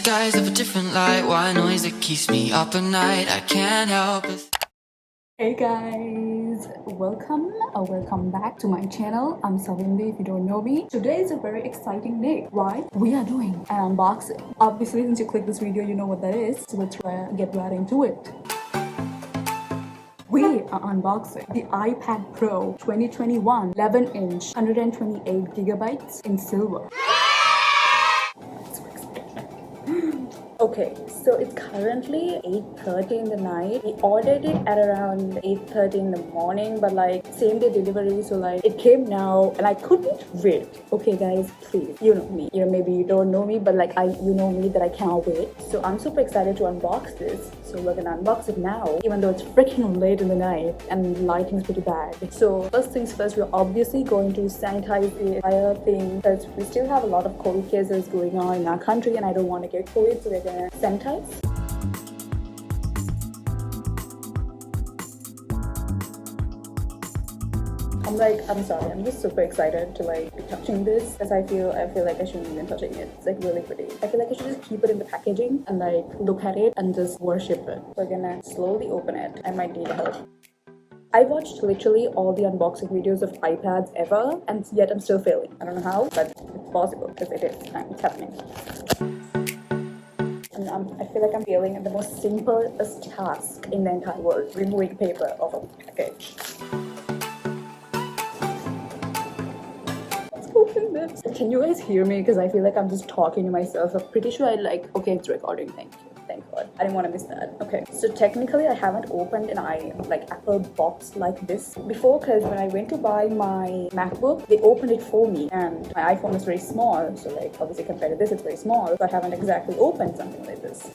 skies of a different light. White noise that keeps me up at night. I can't help it. Hey guys, welcome back to my channel. I'm Savindi if you don't know me. Today is a very exciting day. Why? We are doing an unboxing. Obviously, since you click this video, you know what that is. So let's get right into it. We are unboxing the iPad Pro 2021 11-inch 128 gigabytes in silver. Okay, so it's currently 8:30 in the night. We ordered it at around 8:30 in the morning, but like same day delivery, so like it came now and I couldn't wait. Okay guys, please, you know me. You know, maybe you don't know me, but like you know me that I cannot wait. So I'm super excited to unbox this. So we're gonna unbox it now, even though it's freaking late in the night and the lighting's pretty bad. So first things first, we're obviously going to sanitize the entire thing because we still have a lot of COVID cases going on in our country and I don't want to get COVID, so we're gonna sanitize. I'm sorry, I'm just super excited to like be touching this because I feel like I shouldn't even touching it. It's like really pretty. I feel like I should just keep it in the packaging and like look at it and just worship it. We're gonna slowly open it. I might need help. I watched literally all the unboxing videos of iPads ever and yet I'm still failing. I don't know how, but it's possible because it is. It's happening. And I feel like I'm failing at the most simplest task in the entire world, removing paper off a package. Open this. Can you guys hear me? Because I feel like I'm just talking to myself. I'm pretty sure okay, it's recording. Thank you. Thank God. I didn't want to miss that. Okay, so technically I haven't opened an Apple box like this before because when I went to buy my MacBook, they opened it for me and my iPhone is very small. So like obviously compared to this, it's very small. So I haven't exactly opened something like this.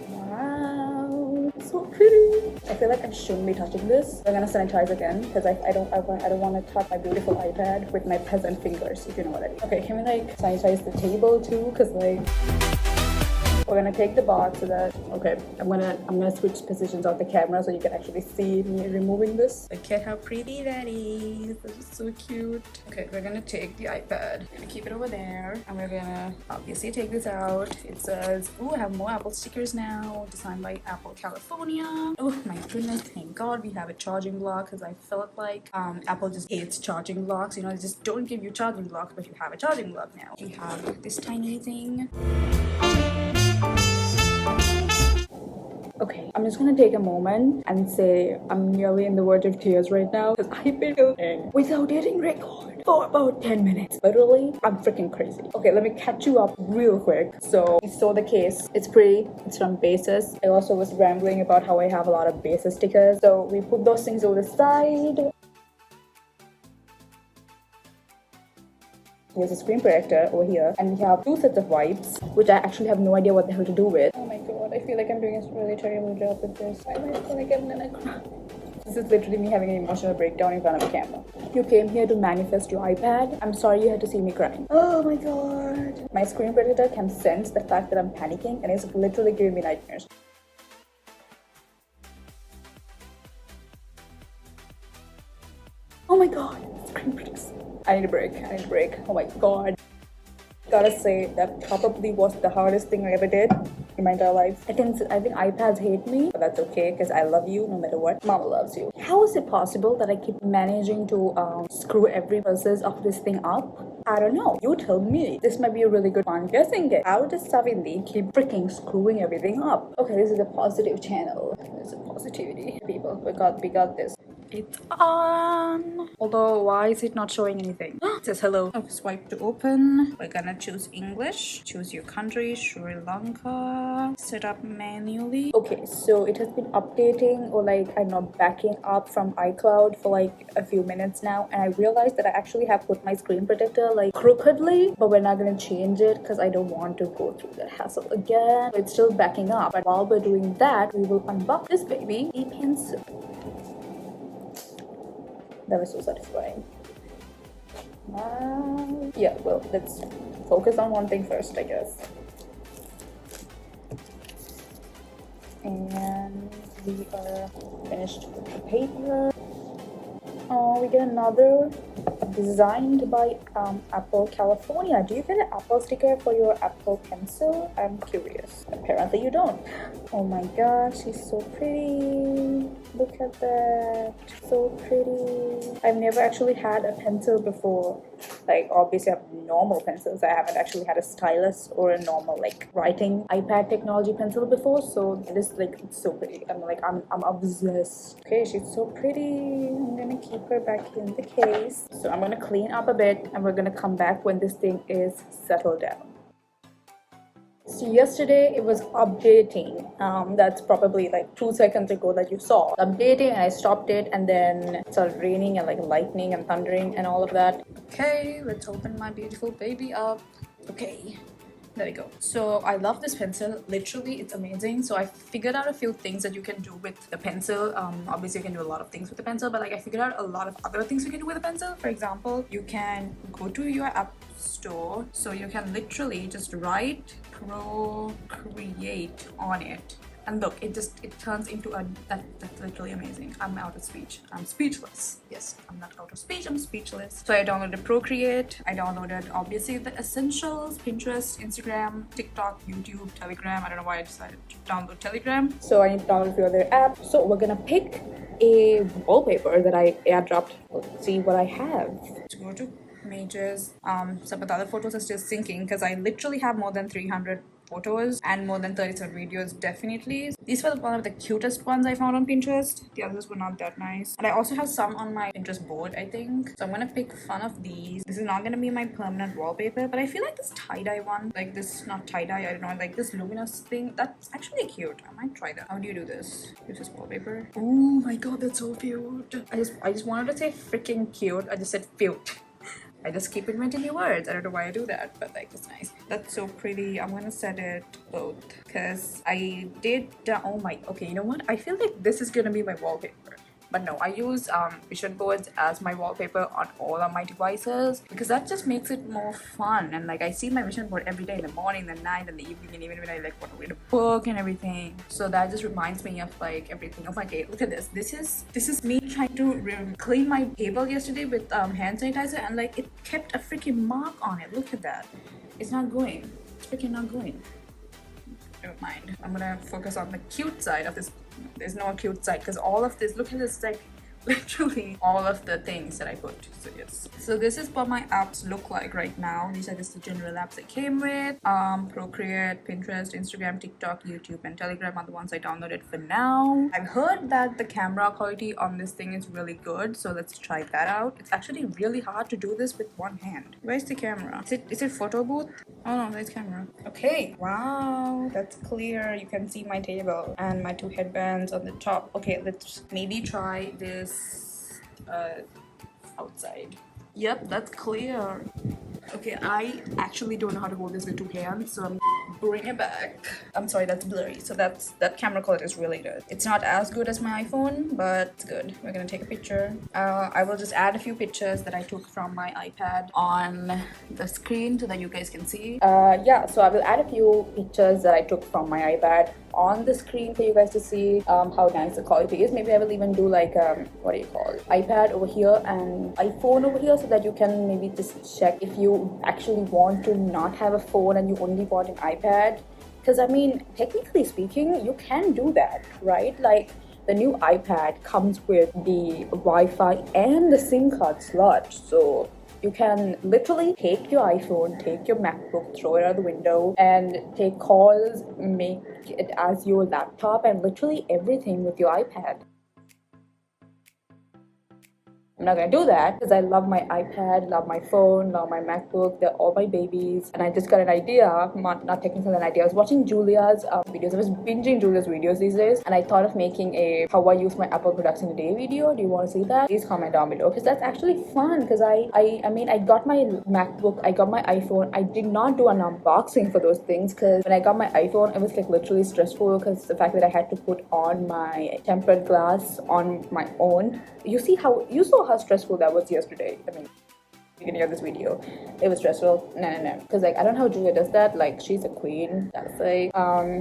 Wow, it's so pretty. I feel like I shouldn't be touching this. I'm gonna sanitize again because I don't want to touch my beautiful iPad with my peasant fingers, if you know what I mean. Okay, can we like sanitize the table too? Because like we're gonna take the box so that I'm gonna switch positions of the camera so you can actually see me removing this. Look at how pretty that is. That is so cute. Okay, we're gonna take the iPad. We're gonna keep it over there and we're gonna obviously take this out. It says, oh, I have more Apple stickers now, designed by Apple California. Oh my goodness, thank God we have a charging block because I felt like Apple just hates charging blocks. You know, they just don't give you charging blocks, but you have a charging block now. We have this tiny thing. Okay, I'm just gonna take a moment and say I'm nearly in the verge of tears right now because I've been filming without hitting record for about 10 minutes. Literally, I'm freaking crazy. Okay, let me catch you up real quick. So, we saw the case. It's pretty. It's from Basis. I also was rambling about how I have a lot of Basis stickers. So, we put those things over the side. Here's a screen protector over here, and we have two sets of wipes, which I actually have no idea what the hell to do with. Oh my god, I feel like I'm doing a really terrible job with this. I might feel like I'm gonna cry. This is literally me having an emotional breakdown in front of a camera. You came here to manifest your iPad. I'm sorry you had to see me crying. Oh my god. My screen protector can sense the fact that I'm panicking, and it's literally giving me nightmares. Oh my god, screen protector. I need a break. Oh my god. Gotta say, that probably was the hardest thing I ever did in my entire life. I think iPads hate me, but that's okay because I love you no matter what. Mama loves you. How is it possible that I keep managing to screw every process of this thing up? I don't know. You tell me. This might be a really good one guessing game. How does Savindi keep freaking screwing everything up? Okay, this is a positive channel. There's a positivity. People, we got this. It's on. Although, why is it not showing anything? It says hello. Oh, swipe to open. We're gonna choose English. Choose your country, Sri Lanka. Set up manually. Okay, so it has been updating or like I'm not backing up from iCloud for like a few minutes now, and I realized that I actually have put my screen protector like crookedly, but we're not gonna change it because I don't want to go through that hassle again. It's still backing up, but while we're doing that, we will unbox this baby, a pencil. That was so satisfying. Yeah, well, let's focus on one thing first, I guess. And we are finished with the paper. Oh, we get another designed by Apple California. Do you get an Apple sticker for your Apple Pencil? I'm curious. Apparently you don't. Oh my gosh, she's so pretty. Look at that. So pretty. I've never actually had a pencil before. Like, obviously I have normal pencils. I haven't actually had a stylus or a normal like writing iPad technology pencil before. So this, like, it's so pretty. I'm obsessed. Okay, she's so pretty. I'm gonna keep her back in the case. So I'm gonna clean up a bit and we're gonna come back when this thing is settled down. So yesterday it was updating. That's probably like 2 seconds ago that you saw. Updating, and I stopped it, and then it started raining and like lightning and thundering and all of that. Okay, let's open my beautiful baby up. Okay. There we go. So I love this pencil. Literally, it's amazing. So I figured out a few things that you can do with the pencil. Obviously, you can do a lot of things with the pencil, but like I figured out a lot of other things you can do with a pencil. For example, you can go to your app store. So you can literally just write Procreate on it. And look, it turns into a, that's literally amazing. I'm out of speech. I'm speechless. Yes, I'm not out of speech, I'm speechless. So I downloaded Procreate. I downloaded obviously the essentials: Pinterest, Instagram, TikTok, YouTube, Telegram. I don't know why I decided to download Telegram. So I need to download a few other apps. So we're gonna pick a wallpaper that I airdropped. Let's see what I have. Let's go to Majors. Some of the other photos are still syncing because I literally have more than 300 photos and more than 37 videos. Definitely these were one of the cutest ones I found on Pinterest. The others were not that nice, and I also have some on my Pinterest board, I think. So I'm gonna pick fun of these. This is not gonna be my permanent wallpaper, but I feel like this tie-dye one, like this, not tie-dye, I don't know, like this luminous thing, that's actually cute. I might try that. How do you do this? Pinterest wallpaper. Oh my god, that's so cute. I just wanted to say freaking cute. I just said cute. I just keep inventing new words. I don't know why I do that, but like, it's nice. That's so pretty. I'm gonna set it both because I did. Oh my. Okay, you know what? I feel like this is gonna be my wallpaper. But no, I use vision boards as my wallpaper on all of my devices because that just makes it more fun. And like I see my vision board every day, in the morning, the night, and the evening, and even when I like want to read a book and everything. So that just reminds me of like everything. Oh my god, look at this. This is me trying to clean my table yesterday with hand sanitizer, and like it kept a freaking mark on it. Look at that. It's not going. It's freaking not going. Never mind. I'm gonna focus on the cute side of this. There's no cute side because all of this, look at this, like literally all of the things that I put. So yes, so this is what my apps look like right now. These are just the general apps I came with. Procreate, Pinterest, Instagram, TikTok, YouTube, and Telegram are the ones I downloaded for now. I've heard that the camera quality on this thing is really good, so let's try that out. It's actually really hard to do this with one hand. Where's the camera? Is it photo booth? Oh no, there's camera. Okay, wow, that's clear. You can see my table and my two headbands on the top. Okay, let's maybe try this outside. Yep, that's clear. Okay, I actually don't know how to hold this with two hands, so I'm bring it back. I'm sorry, that's blurry. So that camera quality is really good. It's not as good as my iPhone, but it's good. We're gonna take a picture. I will just add a few pictures that I took from my iPad on the screen so that you guys can see. Yeah, so I will add a few pictures that I took from my iPad on the screen for you guys to see how nice the quality is. Maybe I will even do like what do you call it, iPad over here and iPhone over here, so that you can maybe just check if you actually want to not have a phone and you only want an iPad. Because I mean, technically speaking, you can do that, right? Like the new iPad comes with the Wi-Fi and the SIM card slot, so you can literally take your iPhone, take your MacBook, throw it out the window, and take calls, make it as your laptop, and literally everything with your iPad. I'm not gonna do that because I love my iPad, love my phone, love my MacBook. They're all my babies. And I just got an idea, not technically an idea. I was watching Julia's videos. I was binging Julia's videos these days. And I thought of making a how I use my Apple products in a day video. Do you want to see that? Please comment down below because that's actually fun. Because I mean, I got my MacBook, I got my iPhone. I did not do an unboxing for those things because when I got my iPhone, it was like literally stressful because the fact that I had to put on my tempered glass on my own. You saw how stressful that was yesterday. I mean, beginning of this video. It was stressful. No. Because like I don't know how Julia does that. Like she's a queen. That's like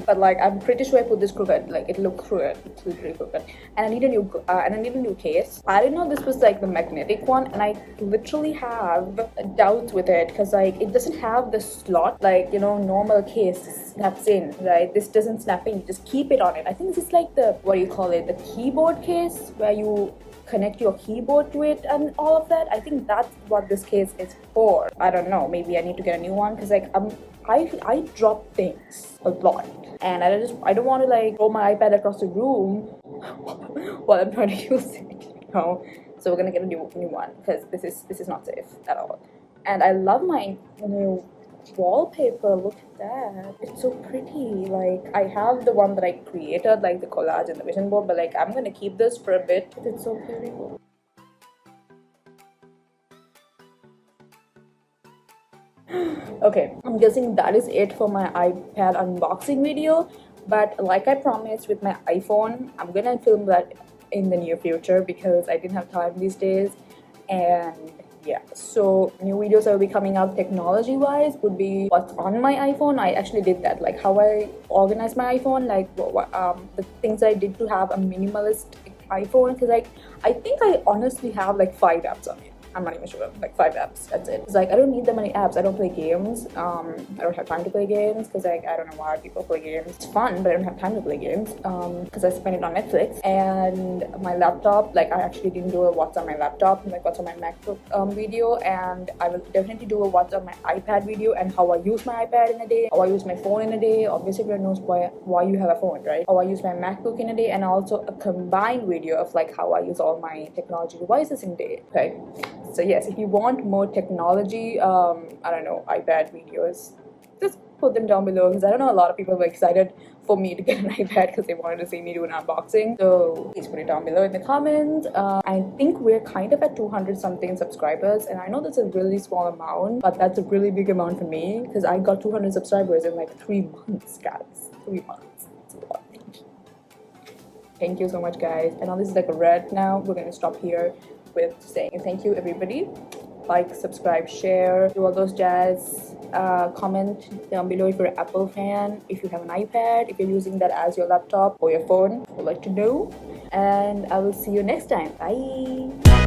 but like I'm pretty sure I put this crooked. Like it looked crooked. It's literally crooked. And I need a new case. I didn't know this was like the magnetic one, and I literally have doubts with it because like it doesn't have the slot like normal case snaps in, right? This doesn't snap in. You just keep it on it. I think this is like the what do you call it? The keyboard case where you connect your keyboard to it and all of that. I think that's what this case is for. I don't know, maybe I need to get a new one because like I drop things a lot and I don't want to like throw my iPad across the room while I'm trying to use it, so we're gonna get a new one because this is not safe at all. And I love my new wallpaper. Look at that, it's so pretty. Like I have the one that I created, like the collage and the vision board, but like I'm gonna keep this for a bit. It's so beautiful. Okay, I'm guessing that is it for my iPad unboxing video, but like I promised with my iPhone, I'm gonna film that in the near future because I didn't have time these days. And yeah, so new videos that will be coming out technology wise would be what's on my iPhone. I actually did that, like how I organize my iPhone, like the things I did to have a minimalist iPhone, because like I think I honestly have like 5 apps on it. I'm not even sure, like 5 apps, that's it. It's like I don't need that many apps. I don't play games. I don't have time to play games because like I don't know why people play games. It's fun, but I don't have time to play games because I spend it on Netflix. And my laptop, like I actually didn't do a what's on my laptop, like what's on my MacBook video, and I will definitely do a what's on my iPad video and how I use my iPad in a day, how I use my phone in a day. Obviously everyone knows why you have a phone, right? How I use my MacBook in a day, and also a combined video of like how I use all my technology devices in a day. Okay, so yes, if you want more technology, I don't know, iPad videos, just put them down below because I don't know, a lot of people were excited for me to get an iPad because they wanted to see me do an unboxing. So please put it down below in the comments. I think we're kind of at 200 something subscribers, and I know that's a really small amount, but that's a really big amount for me because I got 200 subscribers in like 3 months, guys. 3 months. It's a lot. Thank you so much, guys. I know this is like a red now. We're gonna stop here with saying thank you, everybody. Like, subscribe, share, do all those jazz. Comment down below if you're an Apple fan, if you have an iPad, if you're using that as your laptop or your phone. I'd like to know. And I will see you next time. Bye.